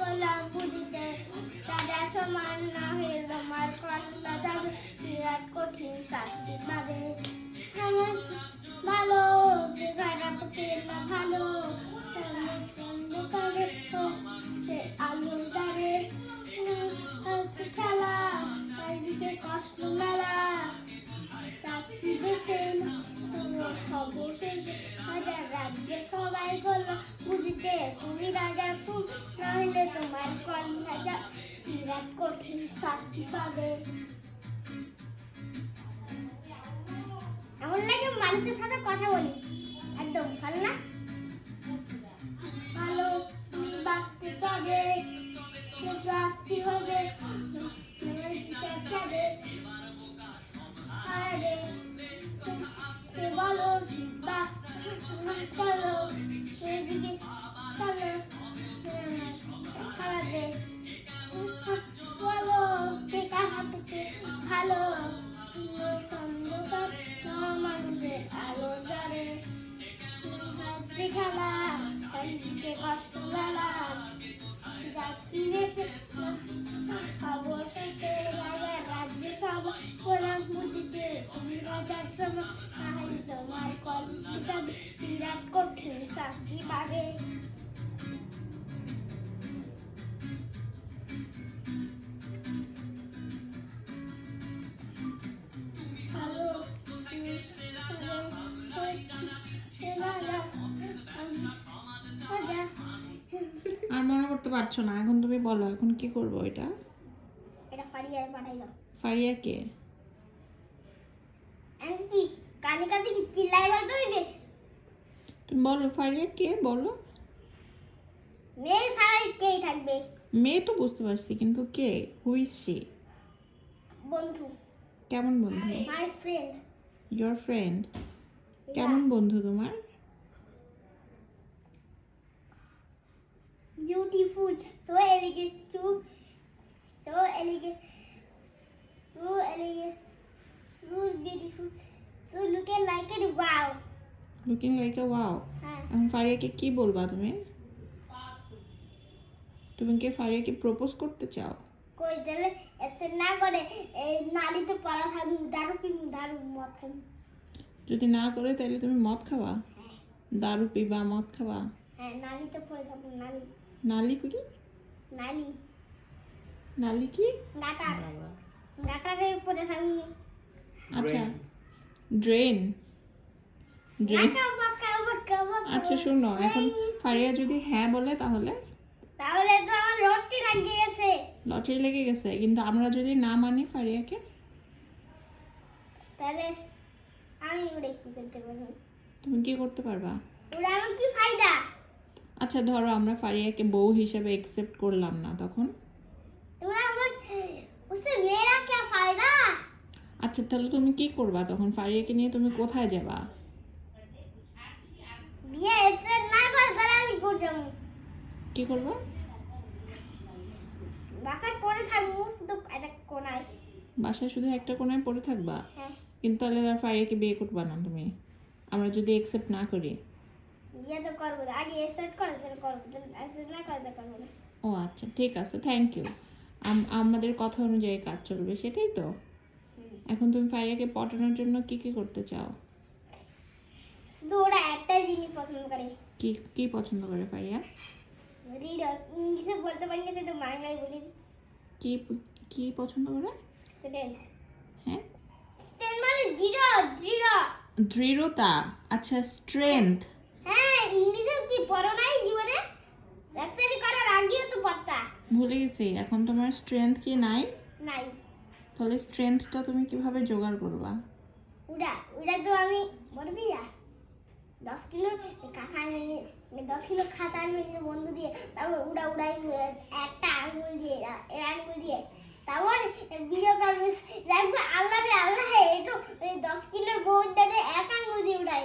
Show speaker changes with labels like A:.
A: করলাম বুঝিতে রাজা সমান না হয়ে তোমার কন্যা যাবে বিরাট কঠিন শাস্তি পাবে ভালো যে খারাপ কে না ভালো সে আলুর দ্বারে খেলা চারিদিকে কষ্ট মেলা যাচ্ছি দেশে অবশেষে রাজার রাজ্যে সবাই করলো বুঝিতে তুমি রাজা শুন না হলে তোমার কন্যা যা বিরাট কঠিন শাস্তি পাবে। এমন লাগে মানুষের সাথে কথা বলি, একদম ভালো না? ভালো তুমি বাঁচতে চাবে শাস্তি হবে বলো বা চলো সেদিকে চলো খারাপে বলো কে কাহাতে ভালো সন্ধ্যকার মানুষের আলো জ্বালে খেলা চারিদিকে কষ্ট মেলা যাচ্ছি দেশে অবশেষে রাজার রাজ্যে সব গোলাম বুঝিতে তুমি রাজার সময় তাহলে তোমার কল্পনা বিরাট কঠিন শাস্তি পাবে।
B: আর মনে করতে পারছো না, এখন তুমি বলো এখন কি করবো? এটা
A: ফারিয়ায় পাঠাই দাও।
B: ফারিয়া কে?
A: আমি কি কানে কানে কি চিল্লাই বলতে হইবে?
B: তুমি বলো ফারিয়া কে বলো।
A: মেয়ে ফারিয়া কে থাকবে?
B: মেয়ে তো বুঝতে পারছি, কিন্তু কে? Who is she?
A: বন্ধু।
B: কেমন বন্ধু?
A: My friend.
B: Your friend? কেমন বন্ধু তোমার?
A: Beautiful, so elegant, so elegant, so elegant, so beautiful, so looking like a wow.
B: Looking like a wow.
A: হ্যাঁ।
B: এখন ফারিয়াকে কি বলবা তুমি? তুমি কি ফারিয়াকে প্রপোজ করতে চাও?
A: কই দিলে এত না করে এই নালিতে পড়া খাবি দারু পিবি দারু মদ খাবি।
B: যদি না করে তাহলে তুমি মদ খাবা? দারু পিবা, মদ খাবা?
A: হ্যাঁ, নালিতে পড়ে যাবো। নালি
B: নালি কি?
A: নালি
B: নালি কি?
A: গাটার গাটারে পড়ে থাকবি।
B: আচ্ছা, ড্রেন। ড্রেন। আচ্ছা শোনো, এখন ফারিয়া যদি হ্যাঁ বলে তাহলে?
A: তাহলে তো আমার লটারি লাগিয়ে গেছে।
B: লটারি লেগে গেছে, কিন্তু আমরা যদি না মানি ফারিয়াকে?
A: তাহলে আমি উড়ে কি করতে পারবো?
B: তুমি কি করতে পারবা?
A: উড়ে আমার কি ফায়দা?
B: আচ্ছা ধরো আমরা ফারিয়াকে বউ হিসেবে একসেপ্ট করলাম না, তখন?
A: উড়ে আমার উসে মেরা কি ফায়দা?
B: আচ্ছা তাহলে তুমি কি করবা তখন? ফারিয়াকে নিয়ে তুমি কোথায় যাবা?
A: বিয়ে এসে না করে তাহলে আমি কোথায় যাব?
B: কি করবা?
A: বাসায় পড়ে থাকবো শুধু একটা কোণায়।
B: বাসায় শুধু একটা কোণায় পড়ে থাকবা?
A: হ্যাঁ।
B: কিন্তু তাহলে আর ফারিয়াকে বিয়ে করবা না তুমি, আমরা যদি একসেপ্ট না করি?
A: বিয়ে তো করবো, আগে একসেপ্ট করে তাহলে করবো, একসেপ্ট না করে করবো না।
B: ও আচ্ছা ঠিক আছে, থ্যাংক ইউ। আমাদের কথা অনুযায়ী কাজ চলবে, সেটাই তো? এখন তুমি ফারিয়াকে পটানোর জন্য কি কি করতে চাও?
A: শুধু ওরা একটাই জিনিস পছন্দ করে।
B: কি কি পছন্দ করে ফারিয়া?
A: রিডার। ইংলিশে বলতে পারি না তো বাংলায় বলি।
B: কি কি পছন্দ করে?
A: স্টুডেন্ট।
B: হ্যাঁ,
A: স্টুডেন্ট মানে দৃঢ় দৃঢ়।
B: দৃঢ়তা। আচ্ছা, স্ট্রেংথ।
A: হ্যাঁ, ইংলিশে কি পড়ো নাই জীবনে? ডাক্তারি করার আগেও তো পড়তা।
B: ভুলে গেছি। এখন তোমার স্ট্রেংথ কি নাই?
A: নাই।
B: তাহলে স্ট্রেংথটা তুমি কিভাবে জোগাড় করবা?
A: উড়া তো আমি বলবি 10 কিলো কাঁথা নিয়ে 10 কিলো খাতা নিয়ে বন্ধু দিয়ে তারপর উড়াই একটা আঙুল দিয়ে আঙুল দিয়ে তারপর ভিডিও করবে দেখবো আল্লাহ রে আল্লাহ এই তো 10 কিলোর বউর দাদা এক আঙুল দিয়ে উড়াই।